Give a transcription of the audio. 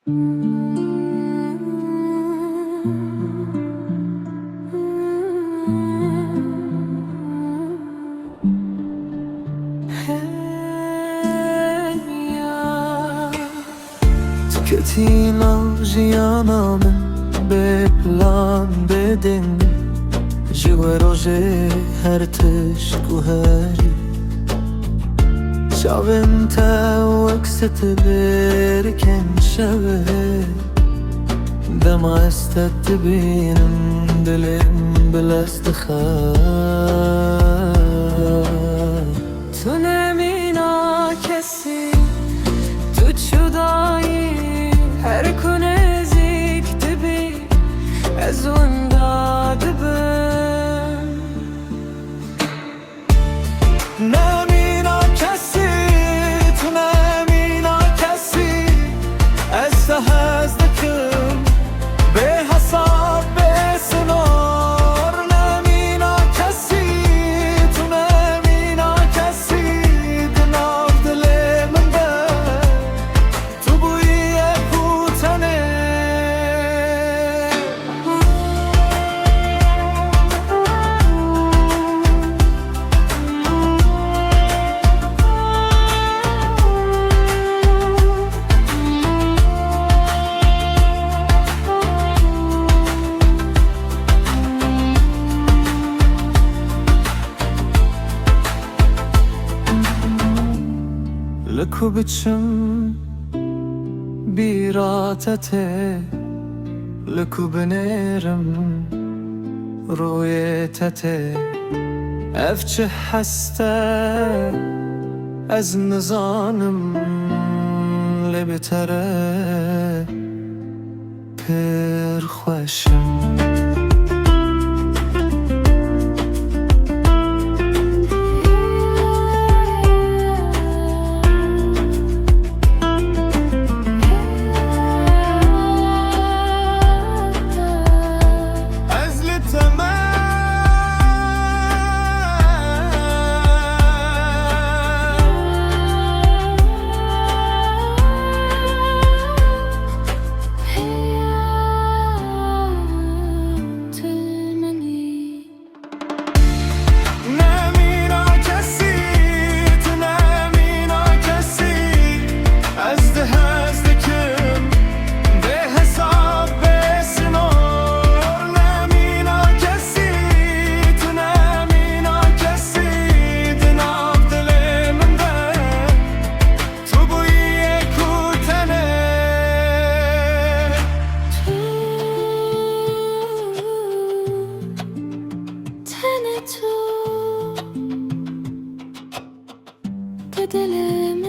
تكتينا جيانا من ببلان بدن جوا روجه هر تشك و هری شاوم تا وكست بركن شوه دما استد بينم دلم بلا استخار تو نمینا کسی تو جدایی هر کنه زیکت بی از اون داده بم نمینا کسی تو نمینا کسی از هزدکم به حساب به سنار نمینا کسی تو نمینا کسی دنار دل من به تو بوی پوتنه لکو بچم بیراتته لکو بنرم روی تته افچه هسته از نزانم لبتره پر خوشم تو دلم